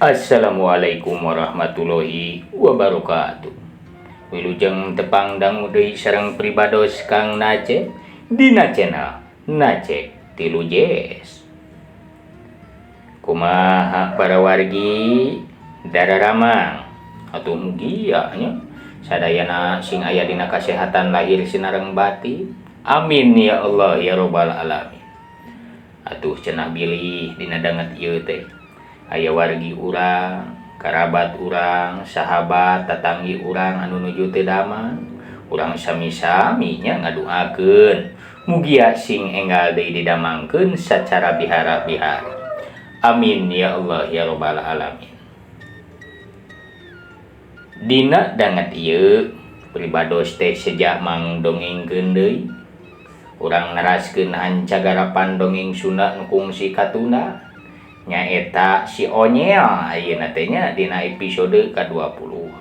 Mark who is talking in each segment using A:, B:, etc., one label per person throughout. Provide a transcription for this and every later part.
A: Assalamualaikum warahmatullahi wabarakatuh. Wilujeng tepang dangu deui sareng pribados Kang Nace dina channel Nace Tilu Jes. Kumaha para wargi dararamang atuh mugia nya sadayana sing aya dina kasehatan lahir sinareng batin. Amin ya Allah ya robbal alamin. Atuh cenah bilih dina danget ieu teh aya wargi urang, karabat urang, sahabat, tatanggi urang anu nuju teu damang. Urang sami-sami nya ngadoakeun mugia sing enggal deui didamangkeun sacara bihara-bihara. Amin ya Allah ya robbal alamin. Dina danget ieu pribados teh sejak mangdongengkeun deui. Urang naraskeun hancagarapan dongeng Sunda nu kungsi katuna nyaeta si Onyel ayeuna teh nya dina episode ka-20.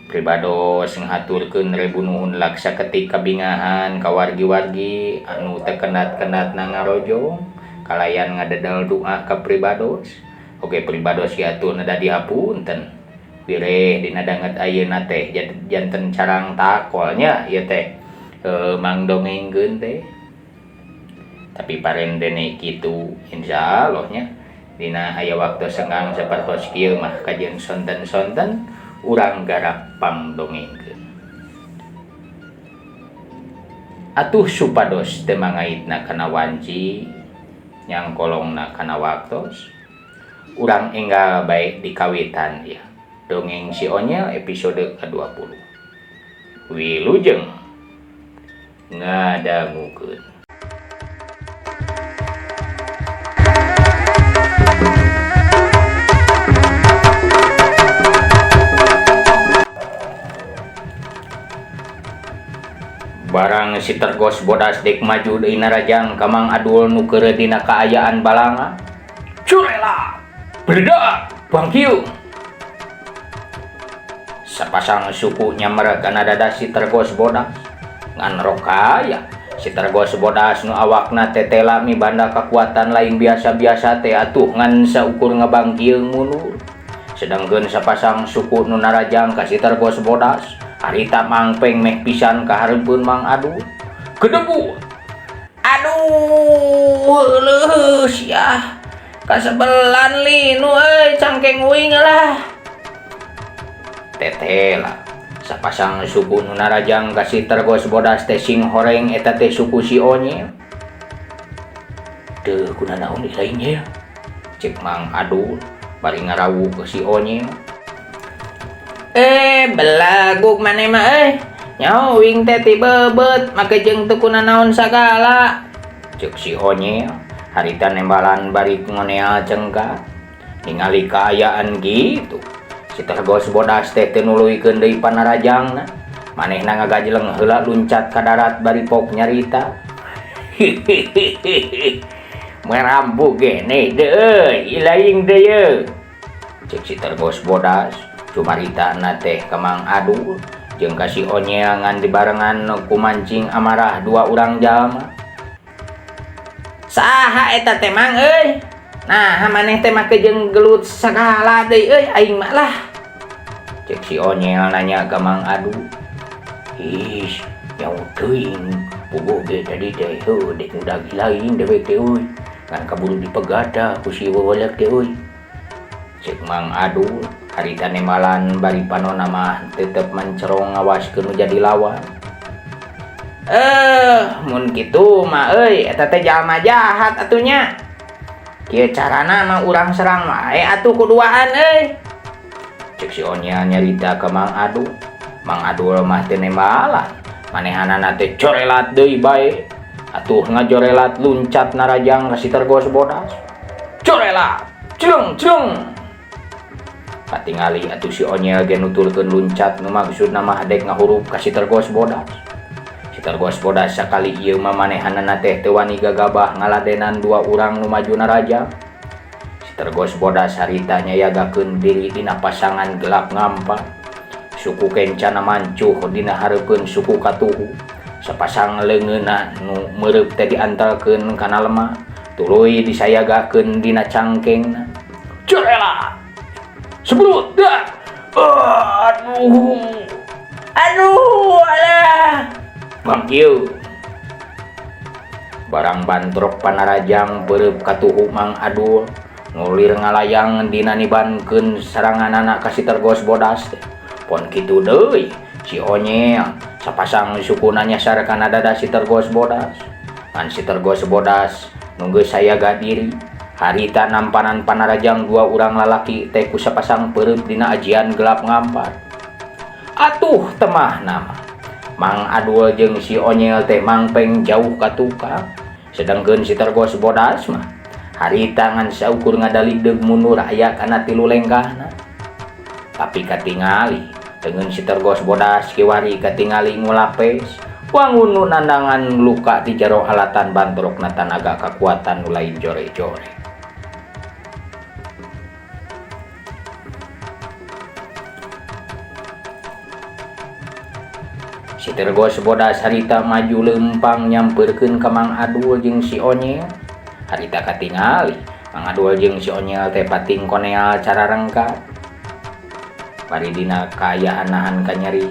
A: Pribados ngaturkeun rebu nuhun laksa ketik kabingahan ka wargi-wargi anu teu kenat-kenat ngarojong kalayan ngadedel doa ka pribados. Oge pribados kiaturna da dihapunten. Bireh dina danget ayeuna teh janten carang takolnya ieu teh mangdongengkeun teh. Tapi parendene kitu insyaallah-nya dina aya waktu senggang sapertos kieu mah kajeun sonten-sonten urang garap pangdongengkeun. Atuh supados teu mangaitna kana wanci nyangkolongna kana waktos urang enggal bae dikawitan ya dongeng si Onyel episode ka-20. Wilujeng ngadangukeun. Barang si tergos bodas dek maju deui narajang ka Mang Adul nu keureuh dina kaayaan balanga. Curela, berda, bangkieu. Sapasang suku nyamereg kana dada si tergos bodas. Ngan rokaya si tergos bodas nu awakna tetela mibanda kakuatan lain biasa-biasa teh atuh ngan saukur ngabangkieu mundur. Sedangkeun sapasang suku nu narajang ka si tergos bodas harita mangpeng meh pisan kahareupeun Mang Adul. Kedebu. Aduh, heuleus ya. Kasebelan linu euy cangkeng uing lah. Tetela sapasang suku nu narajang ka si tergos bodas teh sing horeng eta teh suku si Onyel. Teu kunaon lainnya cek Mang Adul bari ngarawuh ke si Onyel. Belaguk maneh mah nyaho wing teh ti bebeut make jeung teu kunaon sagala ceuk si Onyel harita nembalan bari ngoneal cengkat. Ningali kaayaan gitu si tergos bodas teh teu nuluykeun deui panarajangna manehna ngagajleng heula luncat ka darat bari pok nyarita. Merambu gene deui ilaing deui ceuk si tergos bodas. Cumarita na teh ka Mang Adul jeung ka si Onyel ngan dibarengan ku mancing amarah dua urang jalma. Saha eta teh Mang euy? Nah, maneh teh make jeung gelut sagala deui euy aing mah lah. Cek si Onyel nanya ka Mang Adul. Is, nyaho teuing puguh ge tadi teh heuh dek udah gilaing dewek teh euy. Ngan kaburu dipegada ku si weweulek teh euy. Cek Mang Adul harita nemalan bari panonna mah tetep mencerong ngawaskeun nu jadi lawan. Mun kitu mah euy eta teh jalma jahat atunya. Kieu carana mah urang serang wae atuh kuduaan euy. Cek si Onyel nyarita ka Mang Adul. Mang Adul mah teu nemalan, manehanana teh corelat deui bae. Atuh ngajorelat luncat narajang ka si tergos bodas. Corelat, creng. Patingali atuh si Onyel ge nutulkeun luncat nu maksudna mah dek ngahurup ka si tergos bodas. Si tergos bodas sakali ieu mah manehanana teh teu wani gagabah ngaladenan dua urang nu maju narajang. Si tergos bodas harita nyayagakeun diri dina pasangan gelap ngampa. Suku kencana mancuh dina hareupeun suku katuhu. Sapasang leungeunna nu meureub teh diantalkeun kana lemah, tuluy disayagakeun dina cangkengna. Corela. Sebrut dah. Aduh. Aduh, alah. Mang kieu. Barang bantrok panarajang bereup katuhu Mang Adul ngulir ngalayang dina nibankeun sarangan anak kasih tergos bodas teh. Pon kitu deui si Onyel sapasang sukuna nyasar kana dada si tergos bodas. Ngan si tergos bodas nunggu saya gak diri. Harita nampanan panarajang dua urang lalaki teh ku sapasang pereup dina ajian gelap ngampat. Atuh temah nama Mang Adul jeung si Onyel teh mangpeng jauh ka tukang. Sedangkeun si tergos bodas mah harita ngan saukur ngadalideg mundur aya kana 3 lenggahna. Tapi katingali dengan si tergos bodas kiwari katingali ngulapes wangun nu nandangan luka di jero alatan bantrokna tanaga kakuatan nu lain jore-jore. Si tergos bodas harita maju lempang nyamperkeun ka Mang Adul jeung si Onyel. Harita katingali Mang Adul jeung si Onyel teh pating koneal cara rengkat. Bari dina kaayaan nahan kanyeri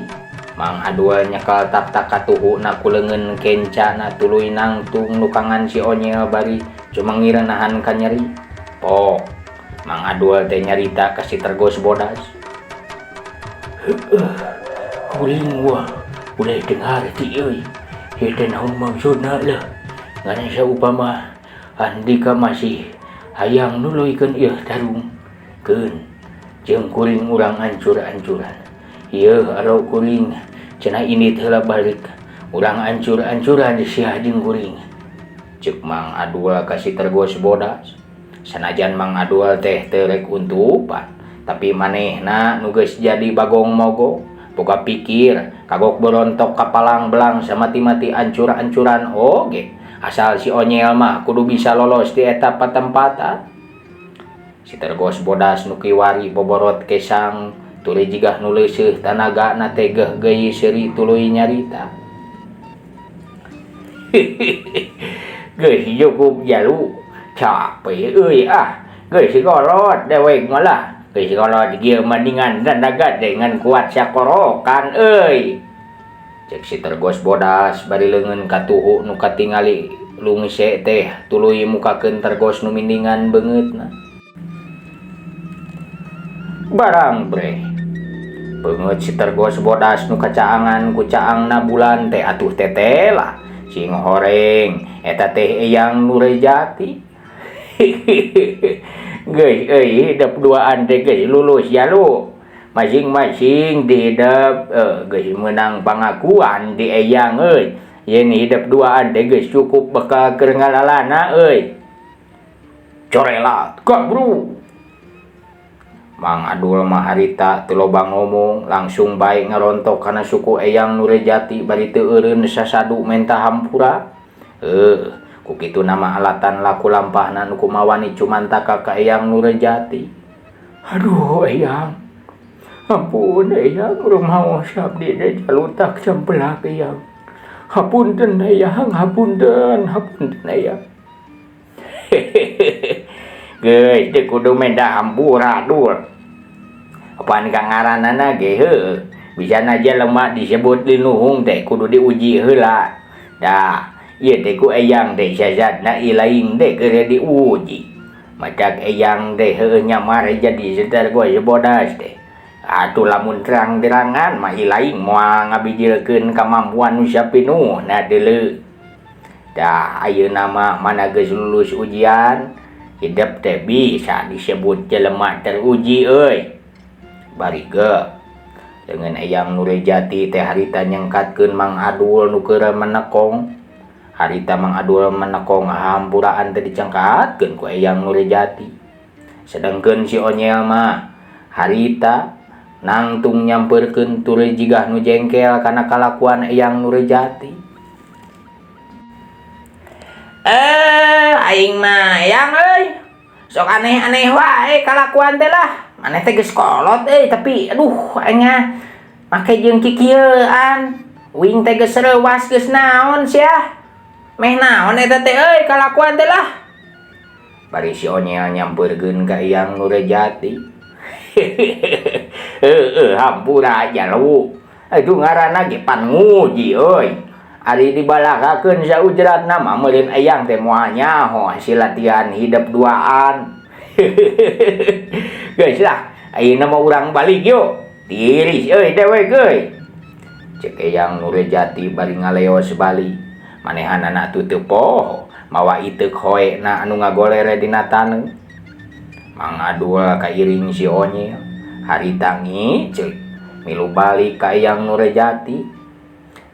A: Mang Adul nyekel tak-tak katuhu na kuleungeun kenca na tuluy nangtung nukangan si Onyel bari cumengir nahan kanyeri. Pok Mang Adul teh nyarita ka si tergos bodas. Kuring wah udah dengar ti euy. Heuh naon maksudna lah. Ngan saupama andika masih hayang nuluykeun ieu tarung keun jeung kuring urang ancur-ancuran. Ieu aro kuring cenah ini heula balik urang ancur-ancuran sia jeung kuring. Ceuk Mang Adul ka si tergos bodas. Sanajan Mang Adul teh teu rek untupan, tapi manehna nu geus jadi bagong mogok boga pikir kagok berontok kapalang belang samati-mati ancur-ancuran oge. Asal si Onyel mah kudu bisa lolos di eta patempatan. Si tergos bodas nu kiwari boborot kesang tuluy jigah nu leuseuh tanagana teh geui seuri tuluy nyarita. Geus cukup jalu capek euy geus sigolot dewek malah. Geus kalau dieu mendingan dandagat dengan kuat sakorokan euy. Cek si tergos bodas bari leungeun katuhu nu katingali lungse teh tuluy mukakeun tergos nu mindingan beungeutna. Barang bre beungeut si tergos bodas nu kacaangan ku caangna bulan teh atuh tetela sing horeng eta teh eyang Nurejati. Geus euy hidup duaan teh geus lulus ya lu. Masing-masing dihidap geus menang pangakuan di eyang euy. Yen hidup duaan teh geus cukup bekal keur ngalalana euy. Corelat kabru. Mang Adul mah harita teu loba ngomong langsung bae ngarontok kana suku eyang Nurejati bari teu eureun sasadu menta hampura. Ku kitu nama alatan laku lampahna nu kumawani cumantaka ka eyang Nurejati. Aduh eyang, ampun eyang rumaos abdi teh jalutak cempelak eyang. Hapunten eyang, hapunten eyang. Geus teu kudu menda hampura Dul. Apaan ka ngaranana ge heuh. Bisana jelema disebut linuhung teh kudu diuji heula. Dah ieu teh ku eyang teh sazatna ilaing teh keur diuji. Macak eyang teh heueuh nyamar jadi setergos bodas teh. Atuh lamun terang-terangan mah ilaing moal ngabijilkeun kamampuan nu sapinuhna deuleu. Dah ayeuna mah mana geus lulus ujian, hidup teh bisa disebut jelema teruji euy. Bari dengan eyang Nurejati teh harita nyengkatkeun Mang Adul nu keur menekong. Harita Mang Adul menekong hampuraan teh dicengkatkeun ku eyang Nurejati. Sedangkeun si Onyel mah harita nangtung nyamperkeun tuluy jigah nu jengkel kana kalakuan eyang Nurejati. Aing mah eyang euy. Sok aneh-aneh wae kalakuan teh lah. Maneh teh geus kolot tapi aduh aing make jeung kikieuan. Uing teh geus reuwas geus naon sia. Meh naon eta teh euy kalakuan teh lah. Bari si Onyel nyamperkeun ka Eyang Nurjati. Hampura aja lu. Aduh ngaranna ge Panguji euy. Ari dibalakakeun saujratna mah meureun Eyang teh moal nyaho hasil latihan hidup duaan. Geus lah, ayeuna mah urang balik yo. Tiris euy dewek euy. Cek Eyang Nurjati bari ngaleos balik. Manehanana teu poho mawa iteuk hoena anu ngagolere dina taneuh. Mang Adul kairing si Onyel. Harita ngiceuy milu balik ka Eyang Nurjati.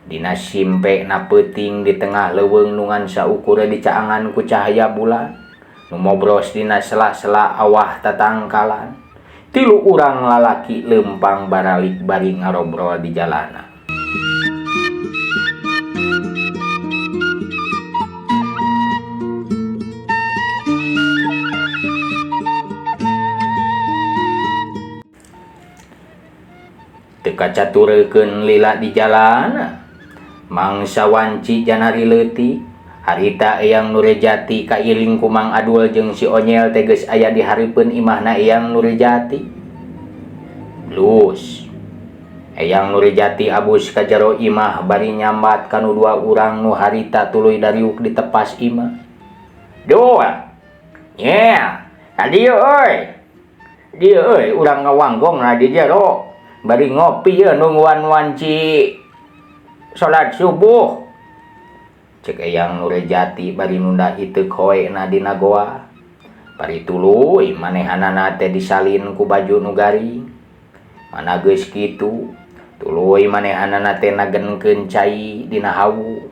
A: Dina simpe na peuting di tengah leuweung nungan saukur dicaangan ku cahaya bulan. Nu mobros dina sela-sela awah tatangkalan. 3 urang lalaki lempang baralik bari ngarobrol di jalana. Teka catureukeun lila di jalana. Mangsa wanci janari leutik. Harita Eyang Nurjati kairing ku Mang Adul jeung si Onyel teh geus aya di hareupeun imahna Eyang Nurjati. Lus Eyang Nurjati abus ka jero imah bari nyambat kanu 2 urang nu harita tuluy dariuk di tepas imah. Dul, nyel, ka dieu euy. Dieu euy urang ngawanggongna di jero. Bari ngopi ya nungguan wanci salat subuh. Cek Eyang Nurjati bari nunda iteuk hoena dina goa. Bari tuluy manehanana teh disalin ku baju nu garing. Mana geus kitu, tuluy manehanana teh nagenkeun cai dina hawu.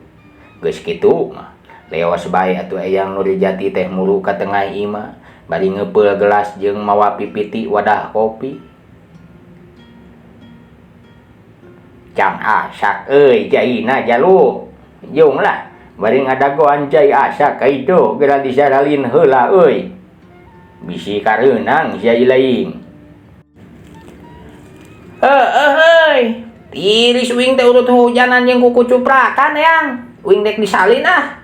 A: Geus kitu mah leos bae atuh Eyang Nurjati teh mulu ka tengah imah bari ngeupeul gelas jeung mawa pipiti wadah kopi. Cang asak euy jaina jalu. Jung lah bari ngadagoan cai asak ka itu geura disaralin heula euy. Bisi kareunang sia ilaing. Heuh. Tiris uing teh urut hujanan jeung kuku cuprakan yang. Uing dek disalin ah.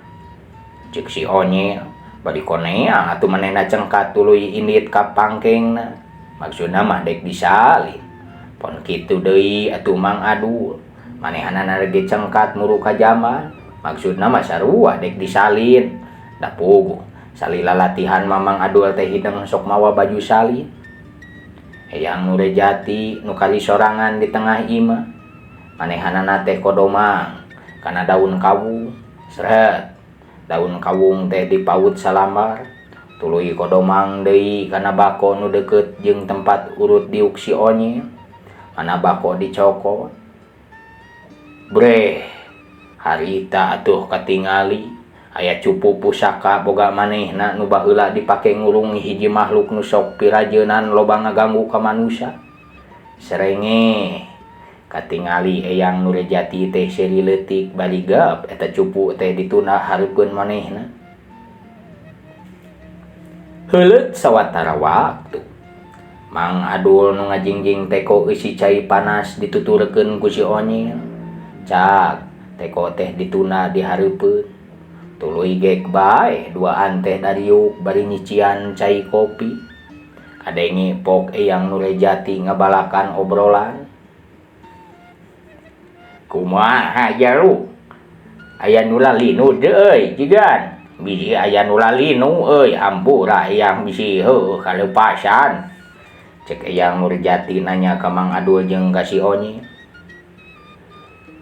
A: Cek si Onyel bari koneang atuh manehna cengkat tuluy indit ka pangkengna. Maksudna mah dek disalin. Pon kitu deui atuh Mang Adul. Manehanana ge cengkat muru ka jaman. Maksudna mah sarua dek disalin. Da puguh salila latihan Mang Adul teh hideng sok mawa baju salin. Eyang Nurjati nu kali sorangan di tengah imah. Manehanana teh kodomang kana daun kawung. Seret. Daun kawung teh dipaut salambar. Tuluy kodomang deui kana bako nu deukeut jeung tempat urut diuk si Onyel. Mana bako dicokot. Breh, harita atuh katingali aya cupu pusaka boga manehna nu baheula dipake ngurung hiji makhluk nu sok pirajeunan loba ngaganggu ka manusia. Serenge katingali Eyang Nurjati teh seri leutik bari gap eta cupu teh dituna hareupeun manehna. Heuleut sawatara waktu Mang Adul nu ngajingjing teko isi cai panas dituturkeun ku si Onyel. Cak teko teh dituna di hareupeun. Tuluy gek bae duaan teh dariuk bari nyician cai kopi. Kadenge pok Eyang Nurjati ngabalakan obrolan. Kumaha jalu? Aya nu lalinu deui jigan. Bisi aya nu lalinu euy ampura Eyang bisi heuh kaleupasan. Cek Eyang Nurjati nanya ke Mang Adul jeung ka si Onyel.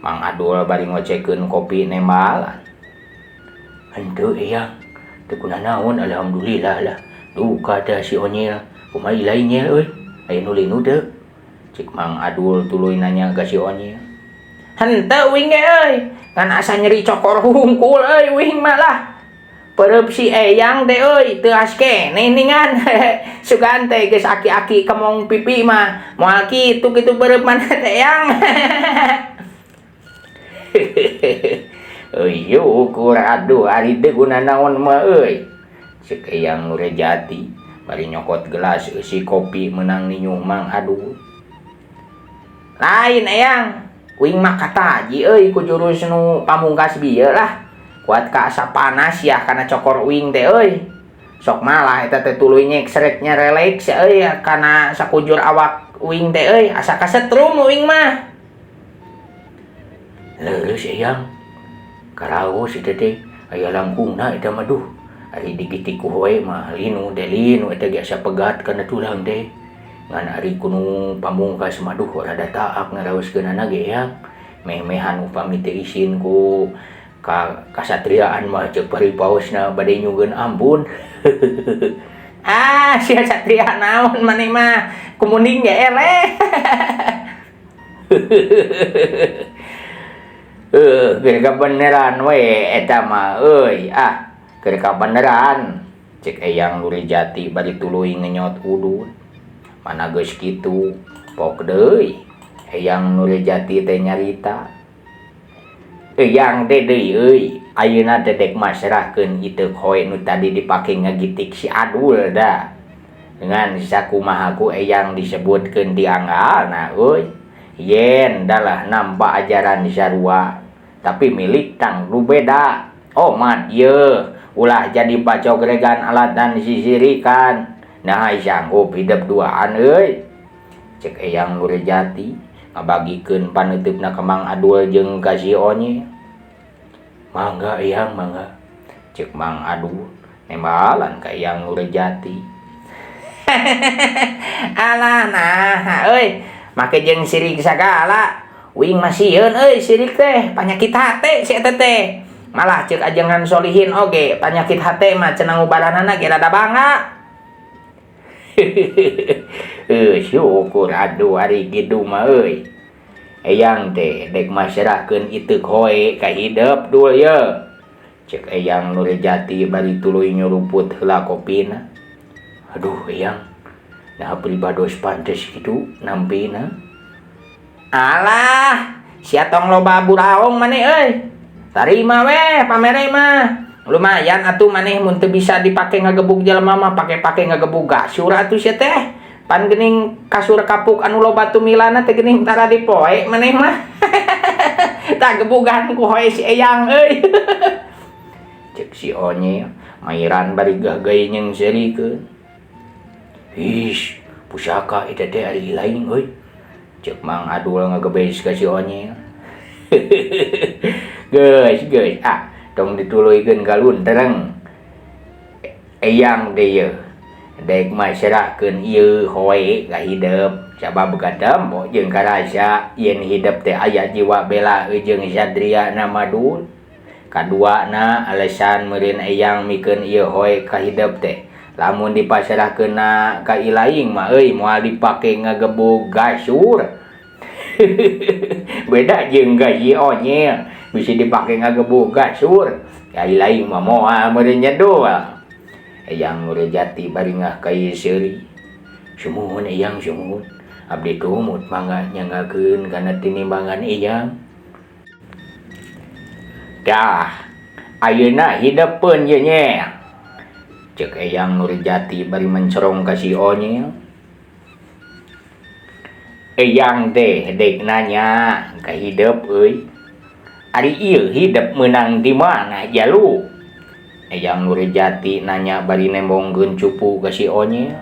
A: Mang Adul bari ngocekeun kopi nembalan. Henteu Eyang, teu kunaon alhamdulillah lah. Duka da si Onyel, kumaha lainnya euy? Aya nu linu teu? Cek Mang Adul tuluy nanya ka si Onyel. Henteu uing ge euy, ngan asa nyeri cokor hungkul euy uing mah lah. Pereup si Eyang teh euy teu askene ningan. Sugan teh geus aki-aki kemong pipi mah moal kitu beureup maneh teh Eyang. Euy ukur aduh ari teu guna naon mah euy. Ceuk Eyang Nurjati bari nyokot gelas eusi kopi meunang ninyuh Mang Adul. Lain Eyang, uing mah kataji euy ku jurus nu pamungkas bieu lah. Kuat ka asa panas ya kana cokor uing teh euy. sok malah eta teh tuluy nyek releks euy kana sakujur awak uing teh euy asa kasetrum uing mah. Leuleuh Eyang karaos eta teh aya langkungna eta mah duh ari digitik ku hoe mah linu eta ge asa pegat kana tulang teh ngan ari kudu pamungkas mah duh rada taak ngaraoskeunana ge ya meh-mehan upami teh isin ku kasatriaan mah ceuk paripaosna bade nyugeun ampun. Sia satria naon maneh mah kumunding ge eleh. Keur kabeneran we eta mah euy keur kabeneran cek Eyang Nurijati bari tuluy ngenyot udun. Mana geus kitu pok deui Eyang Nurijati teh nyarita. Eyang deui euy ayeuna dedek mah serahkeun iteuk hoe nu tadi dipake ngagitik si Adul da. Dengan sakumaha ku Eyang disebutkeun di anggalna euy. Yen dalah nampa ajaran sarua tapi milik tang nu beda. Omat ieu ulah jadi pacogregan alat dan sisirikan. Nah sanggup hidup duaan euy. Cek Eyang Nurijati ngabagikeun paneutupna ka Mang Adul jeung ka si Onye. Mangga Eyang mangga. Cek Mang Adul nembalan ka Eyang Nurijati. Alah nah euy make jeung sirik sagala. Uing mah sieun euy sirik teh panyakit hate si eta teh. Malah ceuk ajengan solihin oge panyakit hate mah cenah ngubaranana ge rada bangga. Syukur aduh ari kitu mah euy. Eyang teh dek masyarahkeun iteuk hoe ka hideup dul ye. Cek Eyang Nurijati bari tuluy nyuruput heula kopina. Aduh Eyang, nah pribados pantes kitu nampina. Alah, sia tong loba buraong maneh euy. Tarima we pamere mah. Lumayan atuh maneh mun teu bisa dipake ngagebug jelema mah pake ngagebug gasur atuh sia teh. Pan geuning kasur kapuk anu loba tumilana teh geuning tara dipoe maneh mah. Tak gebugan ku hoe si Eyang euy. Cek si Onye mairan bari gahgay jeung serikeun. Ish, pusaka eta teh ari lain euy. Cek Mang Adul ngagebes ka si Onye. Geus tong dituluykeun galun tereng. Eyang deui dek masyarahkeun ieu hoe ka hideup sabab kadampo jeung karasa yen hideup teh aya jiwa bela jeung Satria na Madul. Kaduana alasan meureun Eyang mikeun ieu hoe ka hideup teh lamun dipasarahkeunna ka ilaing mah euy moal dipake ngagebug gasur. Beda jeung gaji Onye bisa dipake ngagebug gasur. Ka ilaing mah moal meureun nyedul. Eyang Nurijati bari ngah ka ieu seuri. Sumuhun Eyang sumuhun. Abdi tumut mangga nyanggakeun kana tinimbangan Eyang. Dah, ayeuna hidepeun ye nya. Cek Eyang Nurijati bari mencerong ka si Onye. Eyang teh dek nanya ka hideup euy. Ari ieu hideup meunang di mana jalu? Eyang Nurijati nanya bari nembongkeun cupu ka si Onye.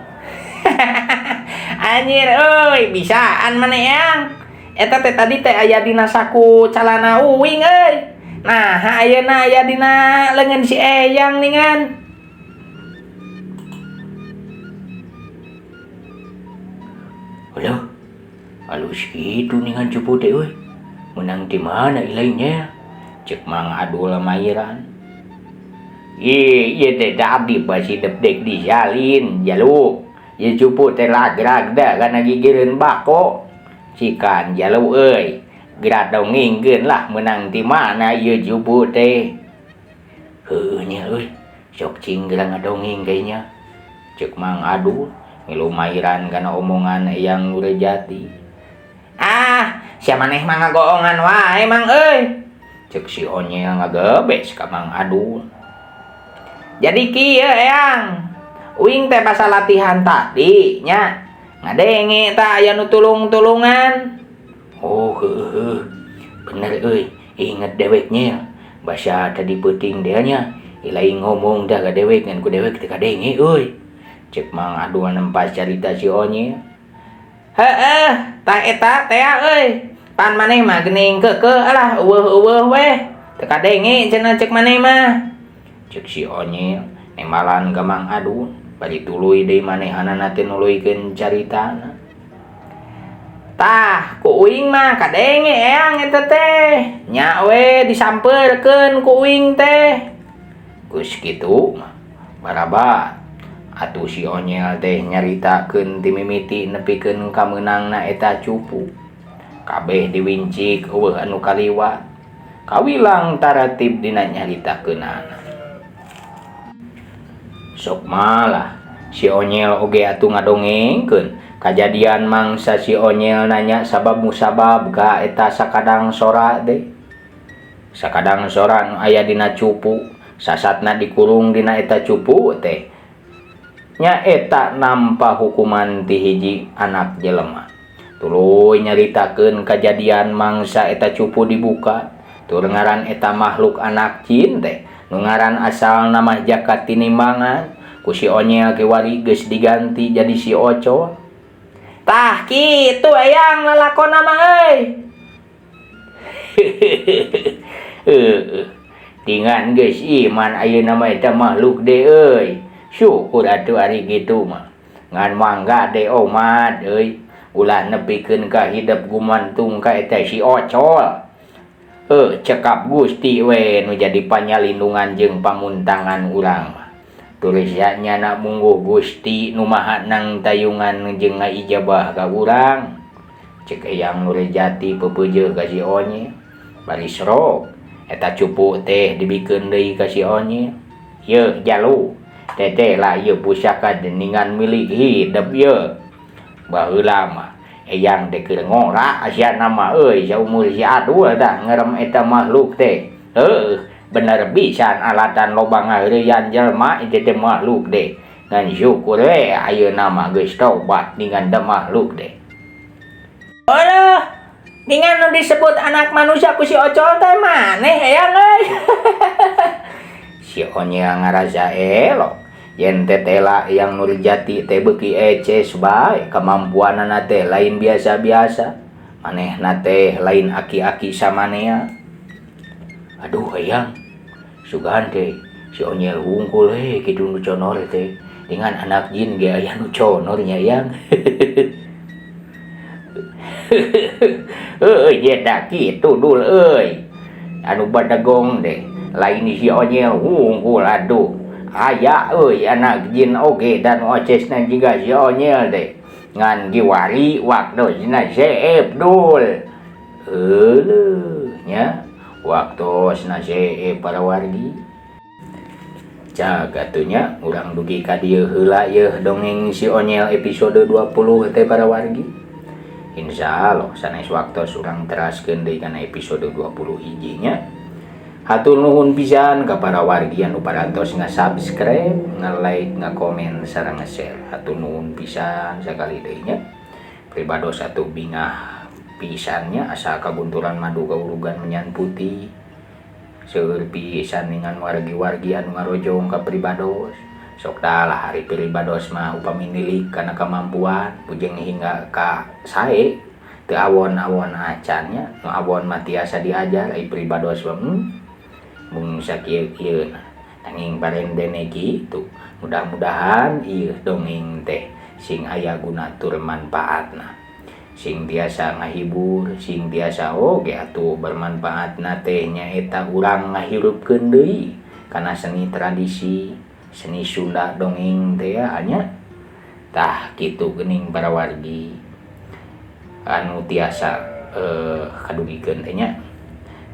A: Anjir euy, bisaan maneh Eyang. Eta teh tadi teh aya dina saku calana uing euy. Nah, ayeuna aya dina leungeun si Eyang ningan. Alah, halus gitu ningan cupu teh euy. Menang di mana ilainnya? Cek Mang Adul mairan. Ieu teh da abdi basi depdek disalin jalu. Ieu cupu teh lagrag da kana gigireun bako. Cikan jalu euy. Gerak dongengkeun lah menang di mana ieu cupu teh. Heueuh nya euy. Sok cing geurang ngadongeng kayaknya. Cek Mang Adul ngilu mairan kana omongan Eyang Nurijati. Sia maneh mah ngagoongan wae Mang euy. Cek si Onye ngagebes ka Mang Adul. Jadi kieu Eyang, uing teh basa latihan tadi nya. Ngadenge tah aya nu tulung-tulungan. Oh heueuh. Bener euy, inget deweknya. Basa tadi peuting deh nya. Ilaing ngomong dah ka dewek ngan ku dewek teu kadenge euy. Cek Mang Adu nempas carita si Onyil. Heeh, tah eta tea euy. Pan maneh mah geuning keukeu alah eueuh-eueuh we. Teu kadenge cenah cek maneh mah. Cek si Onyil nembalan ka Mang Adu, bari tuluy deui manehanana teh nuluykeun caritana. Tah, ku uing mah kadenge eang eta teh. Nya we disampeurkeun ku uing teh. Geus kitu mah barabat atuh si Onyil teh nyaritakeun ti mimiti nepikeun ka meunangna eta cupu. Kabeh diwincik eueuh anu kaliwat. Kawilang taratib dina nyaritakeunana. Sok malah si Onyil oge atuh ngadongengkeun kajadian mangsa si Onyil nanya sabab musabab ka eta sakadang sora teh. Sakadang sora nu aya dina cupu, sasatna dikurung dina eta cupu teh nya eta nampa hukuman ti hiji anak jelema. Tuluy nyaritakeun kajadian mangsa eta cupu dibuka. Tur ngaran eta makhluk anak jin teh nu ngaran asalna mah Jaka Tinimbangan ku si Onyil kiwari geus diganti jadi si Ocol. Tah kitu eyang lalakonna mah euy. Tingan geus iman ayeuna mah eta makhluk de euy. Syukur atuh ari kitu mah. Ngan mangga de omat euy. Ulah nepikeun ka hidup gumantung ka eta si Ocol. Cekap Gusti we nu jadi panyalindungan jeung pamuntangan urang mah. Tulisnya nak mungguh Gusti nu maha nang tayungan jeung ngaijabah ka urang. Cek eyang Nurjati peupeujeuh ka si Onyil. Bari srok eta cupu teh dibikeun deui ka si Onyil. Yeuh jalu, teteh lah ieu pusaka deningan milik hidup yeuh. Baheula mah eyang teh keur ngora asiana mah euy saumur si Adu tah ngerem eta makhluk teh. Bener pisan alatan loba ngaheureuyan jelema itu teh makhluk deh. Ngan syukur we ayeuna mah geus tobat ningan da makhluk deh. Aduh, ningan nu disebut anak manusia ku si Ocol teh maneh eyang euy. Si Onyil ngarasa elok yen tetela yang Nurjati teh beuki eces bae, kemampuanna teh lain biasa-biasa. Manehna teh lain aki-aki samanea. Aduh eyang, sugan teh si Onyil hungkul kitu nu conor teh dengan anak jin ge aya nu conor nya eyang. Nya da kitu dul euy. Anu badagong deh lain si Onyil hungkul aduh. Aya euy anak jin oge dan ocesna jiga si Onyil deh. Ngan giwari waktosna seep dul. Heuleuh nya. Waktosna seep para wargi. Jagatunya urang dugi ka dieu heula yeuh dongeng si Onyil episode 20 teh para wargi. Insyaallah sanes waktos urang teraskeun deui kana episode 20 hijinya. Hatur nuhun pisan ka para wargi anu parantos nga-subscribe, nga-like, nga-komen sareng nga-share. Hatur nuhun pisan sakali deui nya. Pribados atuh bingah pisannya asa kabunturan madu kaulugan menyan putih. Seueur pisan ningan wargi-wargi anu ngarojong ka pribados. Sok lah hari pribados mah upami nilik kana kemampuan pujeng hingga ka sae teu awon-awon acannya nu awon mah tiasa diajar ai pribados mah mung sakieu-kieu nanging barendene kitu. Mudah-mudahan ieu dongeng teh sing aya guna tur manfaatna, sing biasa ngahibur, sing biasa oge atuh bermanfaatna teh nyaeta urang ngahirupkeun deui kana seni tradisi seni Sunda dongeng teh nya. Tah kitu geuning para wargi anu tiasa kadugikeun teh nya.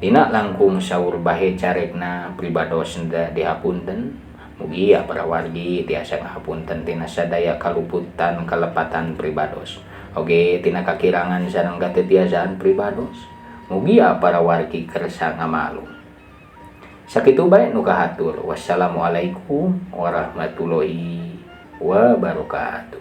A: Dina langkung saur bahe carekna pribados dihapunten. Mugi ya para wargi tiasa ngahapunten tina sadaya kaluputan kalepatan pribados. Oge tina kakirangan sareng katetiasaan pribados. Mugi ya para wargi kersa ngamalu. Sakitu bae nu kahatur. Wassalamualaikum warahmatullahi wabarakatuh.